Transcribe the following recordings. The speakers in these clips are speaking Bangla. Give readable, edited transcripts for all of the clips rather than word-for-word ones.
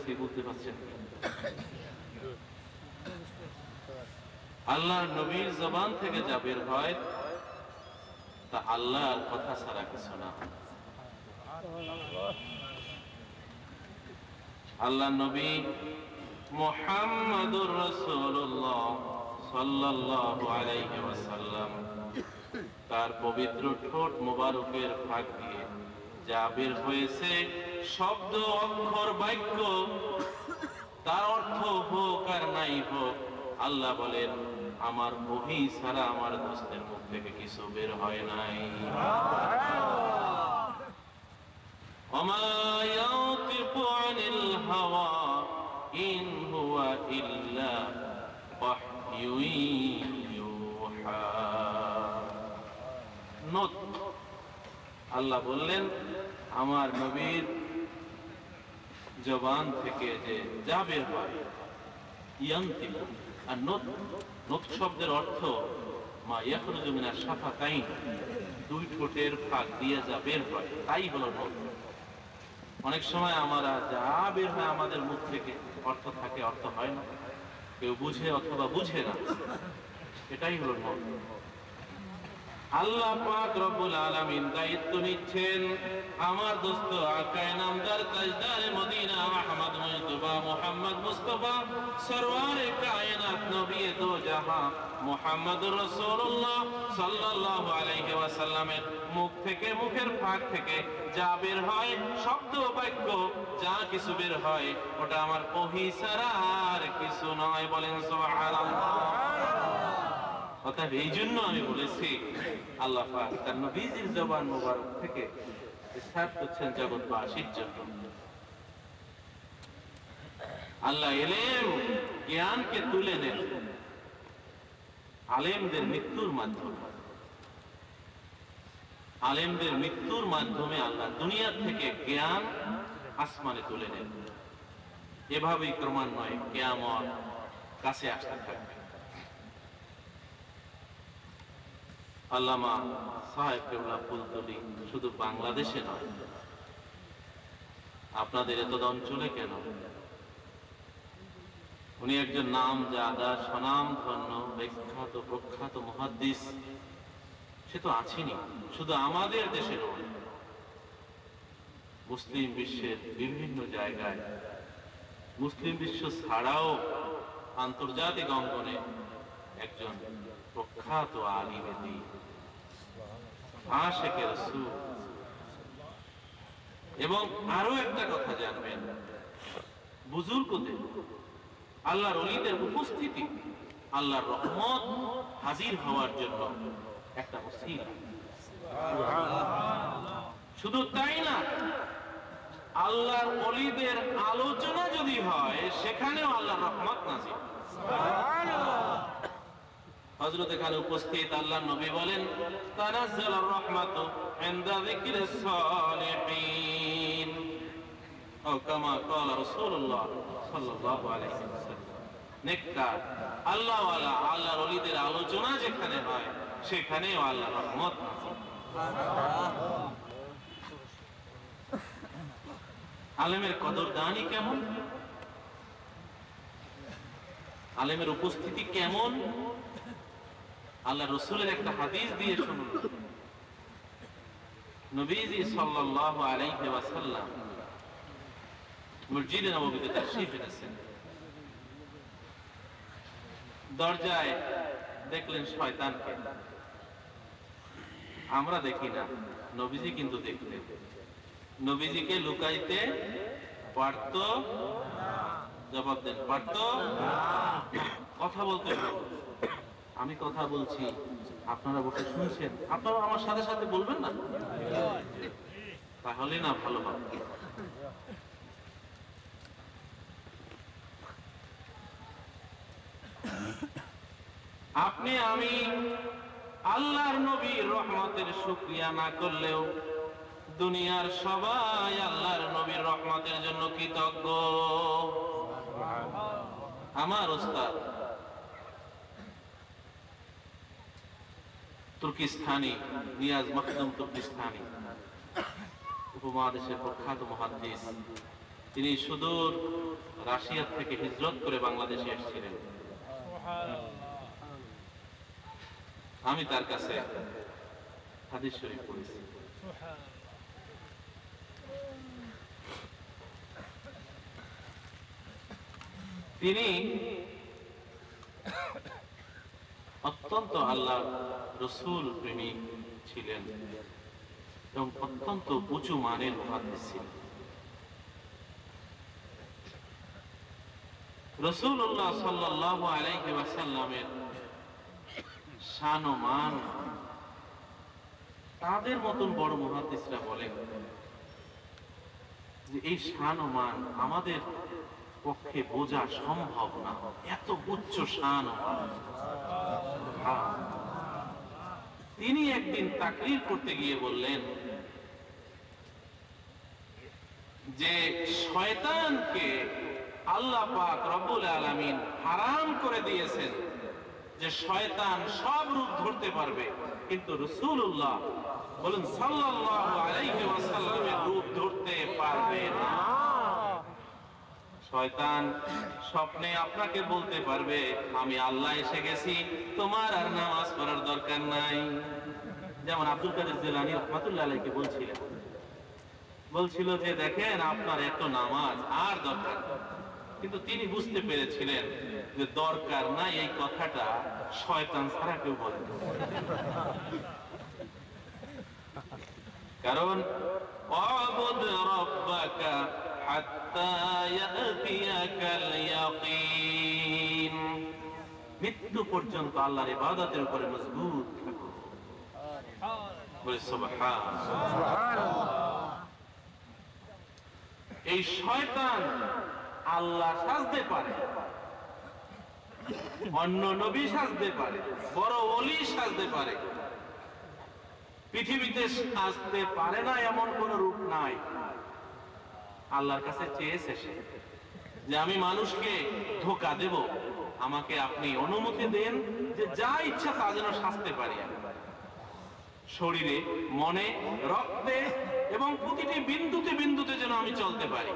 বলতেছি, বুঝতে পারছেন? আল্লাহর নবীর জবান থেকে যা বের হয় তা আল্লাহর কথা ছাড়া কিছু না। আল্লাহ নবী মুহাম্মাদুর রাসূলুল্লাহ সাল্লাল্লাহু আলাইহি ওয়াসাল্লাম তার পবিত্র ঠোঁট মোবারকের ফাঁক দিয়ে যা বের হয়েছে, শব্দ, অক্ষর, বাক্য, তার অর্থ হোক আর নাই হোক, আল্লাহ বলেন আমার ওহী ছাড়া আমার দোস্তের মুখ থেকে কিছু বের হয় নাই। ওমা ইয়াতিকু আনিল হাওয়া ইন হুয়া ইল্লা ওয়াহয়ুন ইউহা। নোট, আল্লাহ বললেন আমার নবীর জবান থেকে যে যা বের হয়, ইয়ান্তিকু, আর নোট, নোট শব্দের অর্থ মা ইয়াখরুজু মিনাশ শাফাতাইন, দুই ঠোঁটের ফাঁক দিয়ে যা বের হয় তাই হলো নোট। অনেক সময় আমরা যা বের হয় আমাদের মুখ থেকে অর্থ থাকে, অর্থ হয় না, কেউ বুঝে অথবা বুঝে না, এটাই হলো নোট। আল্লাহ পাক রব্বুল আলামিন দায়িত্ব নিচ্ছেন আমার দোস্ত আকায়ে নামদার তাজদারে মদিনা আহমদ মুজতবা মুহাম্মদ মুস্তাফা সরওয়ারে কায়নাত নবী দো জাহান মুহাম্মদুর রাসূলুল্লাহ সাল্লাল্লাহু আলাইহি ওয়াসাল্লামের মুখ থেকে, মুখের ফাঁক থেকে যা বের হয়, শব্দ, বাক্য, যা কিছু বের হয়, ওটা আমার ওহী ছাড়া আর কিছু নয়। বলেন সুবহানাল্লাহ। অর্থাৎ এই জন্য আমি বলেছি আল্লাহ পাক তার নবীজির জবান মোবারক থেকে ইরশাদ করছেন জগৎবাসীর জন্য। আল্লাহ ইলম, জ্ঞানকে তুলে নেন আলেমদের মৃত্যুর মাধ্যমে। আলেমদের মৃত্যুর মাধ্যমে আল্লাহ দুনিয়া থেকে জ্ঞান আসমানে তুলে নেন। এভাবেই ক্রমান্বয়ে কিয়ামত কাছে আসতে থাকবে। আল্লামা সাহেব কেবলা ফুলতলি শুধু বাংলাদেশে নয়, আপনাদের এত অঞ্চলে কেন, উনি একজন নামজাদা স্বনামধন্য বিখ্যাত প্রখ্যাত মুহাদ্দিস। সে তো আছেনই, শুধু আমাদের দেশে নয়, মুসলিম বিশ্বের বিভিন্ন জায়গায়, মুসলিম বিশ্ব ছাড়াও আন্তর্জাতিক অঙ্গনে একজন প্রখ্যাত আলিমে দ্বীন, আশিকে রাসূল। এবং আরো একটা কথা জানবেন, বুজুর্গদের, আল্লাহর ওলিদের উপস্থিতি আল্লাহর রহমত হাজির হওয়ার জন্য একটা ওসিলা। শুধু তাই না, আল্লাহর ওলিদের আলোচনা যদি হয় সেখানেও আল্লাহর রহমত নাজিল। হযরত এখানে উপস্থিত আল্লাহর নবী বলেন তানাজ্জালার রাহমাতু ইনদা যিকরিস সালিহিন, ও কামা ক্বালা রাসূলুল্লাহ সাল্লাল্লাহু আলাইহি ওয়াসাল্লাম। নেককার আল্লাহ ওয়ালা আল্লাহর ওলিদের আলোচনা যেখানে হয় সেখানেও আল্লাহর রহমত নাজিল। আলেমের কদরদানি কেমন, আলেমের উপস্থিতি কেমন, আল্লাহ রাসূলের একটা হাদিস দিয়ে শুনুন। নবীজি সাল্লাল্লাহু আলাইহি ওয়াসাল্লাম মসজিদে নববীতে তাশরীফ এনেছেন। দরজায় দেখলেন শয়তানকে। আমরা দেখি না, নবীজি কিন্তু দেখলেন। নবীজিকে লুকাইতে পারত? জবাব দেন, পারত? কথা বলতে পারত। আমি কথা বলছি, আপনারা বসে শুনছেন, আপনারা আমার সাথে সাথে বলবেন না? তাহলে না ভালো হবে। আপনি আমি আল্লাহর নবীর রহমতের শুকরিয়া না করলেও দুনিয়ার সবাই আল্লাহর নবীর রহমতের জন্য কৃতজ্ঞ। আমার ওস্তাদ তুর্কিস্তানি, নিয়াজ মখদুম তুর্কিস্তানি, উপমহাদেশের প্রখ্যাত মুহাদ্দিস। তিনি সুদূর রাশিয়া থেকে হিজরত করে বাংলাদেশে এসেছিলেন। আমি তার কাছে হাদিস শরীফ পড়েছি। তিনি অত্যন্ত আল্লাহ রসুল প্রেমিক ছিলেন এবং অত্যন্ত উঁচু মানের মুহাদ্দিস ছিলেন। রাসূলুল্লাহ সাল্লাল্লাহু আলাইহি ওয়াসাল্লামের শান ও মান তাদের মতন বড় মুহাদ্দিসরা বলেন যে এই শান ও মান আমাদের পক্ষে বোঝা সম্ভব না, এত উচ্চ শান ও মান। তিনি একদিন তাকরীর করতে গিয়ে বললেন যে শয়তানকে আল্লাহ পাক রব্বুল আলামিন হারাম করে দিয়েছেন যে শয়তান সব রূপ ধরতে পারবে, কিন্তু রাসূলুল্লাহ বলেন সাল্লাল্লাহু আলাইহি ওয়াসাল্লামের রূপ ধরতে পারবে না। শয়তান স্বপ্নে আপনাকে বলতে পারবে আমি আল্লাহ এসে গেছি, তোমার আর নামাজ পড়ার দরকার নাই। যেমন আব্দুল কাদের জিলানী রাহমাতুল্লাহ আলাইহি বলছিল যে দেখেন আপনার এত নামাজ আর দরকার, কিন্তু তিনি বুঝতে পেরেছিলেন যে দরকার নাই এই কথাটা শয়তান ছাড়া কেউ বলে, কারণ আবুদ রাব্বাকা হাত্তা ইয়াতিয়াকাল ইয়াকিন, মৃত্যু পর্যন্ত আল্লাহর ইবাদতের উপরে মজবুত থাকো। বলে সুবহানাল্লাহ। এই শয়তান আল্লাহ সাজতে পারে, অন্য নবী সাজতে পারে, বড় ওলি সাজতে পারে, পৃথিবীতে সাজতে পারে না এমন কোন রূপ নাই। আল্লাহর কাছে চেয়েছে সে যে আমি মানুষকে ধোঁকা দেব, আমাকে আপনি অনুমতি দেন যে যা ইচ্ছা তা যেন সাজতে পারি, শরীরে মনে রক্তে এবং প্রতিটি বিন্দুতে বিন্দুতে যেন আমি চলতে পারি।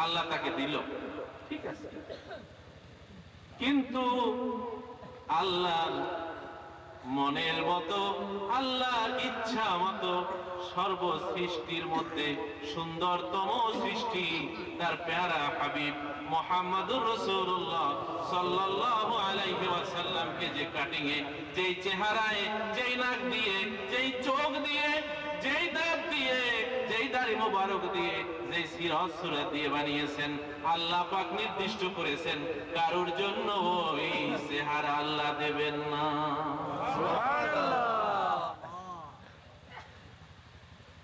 আল্লাহ তাকে দিল, ঠিক আছে, কিন্তু আল্লাহর মনের মতো আল্লাহর ইচ্ছা মতো সর্বসৃষ্টির মধ্যে সুন্দরতম সৃষ্টি তার প্যারা হাবিব মুহাম্মদুর রাসূলুল্লাহ সাল্লাল্লাহু আলাইহি ওয়াসাল্লামকে যে কাটিং এ, যেই চেহারায়, যেই নাক দিয়ে, যেই চোখ দিয়ে, যেই দাঁত দিয়ে, যেই দাড়ি মোবারক দিয়ে, যেই সিরাত সুরাত দিয়ে বানিয়েছেন, আল্লাহ পাক নির্দিষ্ট করেছেন কারোর জন্য ওই চেহারা আল্লাহ দেবেন না। সুবহানাল্লাহ।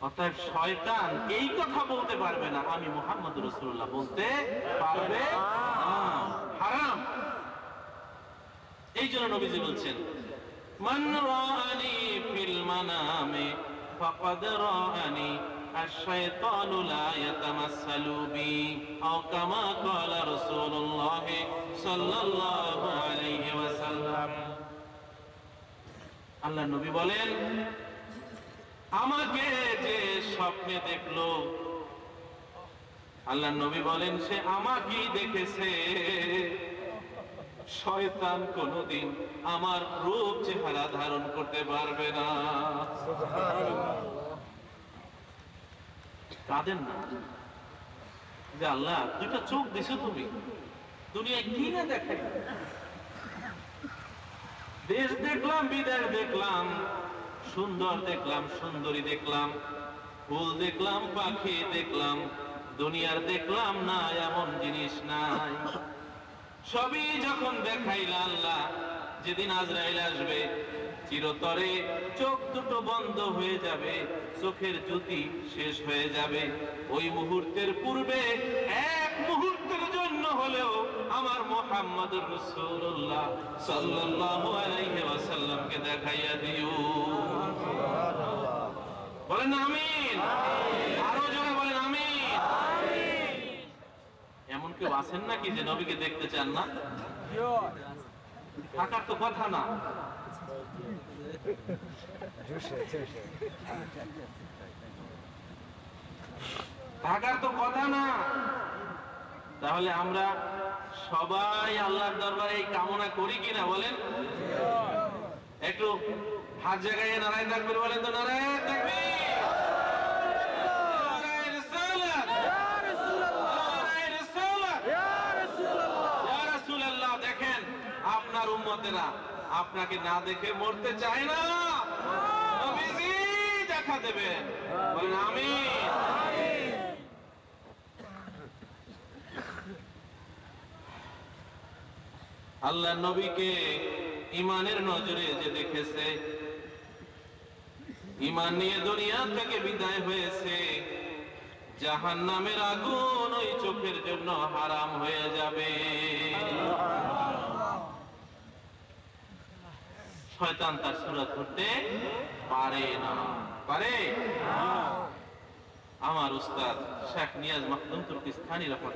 অতএব শয়তান এই কথা বলতে পারবে না আমি মুহাম্মদুর রাসূলুল্লাহ, বলতে পারবে না, হারাম। এই জন্য নবীজি বলছেন মান রাআনি ফিল মানামে ফাকাদ রাআনি আশ-শাইতানু লা ইয়াতামাসসালু বি আও কামা ক্বালা রাসূলুল্লাহ সাল্লাল্লাহু আলাইহি ওয়াসাল্লাম। আল্লাহর নবী বলেন আমাকে যে স্বপ্নে দেখলো, আল্লাহর নবী বলেন সে আমাকেই দেখেছে। শয়তান কোনদিন আমার রূপ চেহারা ধারণ করতে পারবে না। কাঁদেন না যে আল্লাহ দুইটা চোখ দিছো তুমি, দুনিয়ায় কি না দেখাই, দেশ দেখলাম, বিদেশ দেখলাম, সুন্দর দেখলাম, সুন্দরী দেখলাম, ফুল দেখলাম, পাখি দেখলাম, দুনিয়ার দেখলাম না এমন জিনিস নাই। সবই যখন দেখাইলা আল্লাহ, যেদিন আজরাইল আসবে চিরতরে চোখ দুটো বন্ধ হয়ে যাবে, চোখের জ্যোতি শেষ হয়ে যাবে, ওই মুহূর্তের পূর্বে এক মুহূর্তের জন্য হলেও আমার মুহাম্মদুর রাসূলুল্লাহ সাল্লাল্লাহু আলাইহি ওয়াসাল্লামকে দেখাইয়া দিও। বলেন আমিন, আরো জোরে বলেন আমিন। এমন কেউ আছেন নাকি যে নবীকে দেখতে চান না? থাকার তো কথা না। থাকার তো কথা না। তাহলে আমরা সবাই আল্লাহর দরবারে এই কামনা করি কিনা বলেন? একটু হাত জায়গায় নারায়ণ তাকবীর বলেন তো, নারায়ণ তাকবীর। দেখেন আপনার উম্মতেরা আপনাকে না দেখে মরতে চায় না, নবীজি দেখা দেবেন, বলেন আমিন। আল্লাহ নবীকে ইমানের নজরে যে দেখেছে, ইমান নিয়ে দুনিয়া থেকে বিদায় হয়েছে, জাহান্নামের আগুন ওই চোখের জন্য হারাম হয়ে যাবে। শয়তান তার সুরত করতে পারে না, পারে? আমার উস্তাদ শেখ নিয়াজ মাখদুম তুর্কিস্তানি রহমতুল্লাহ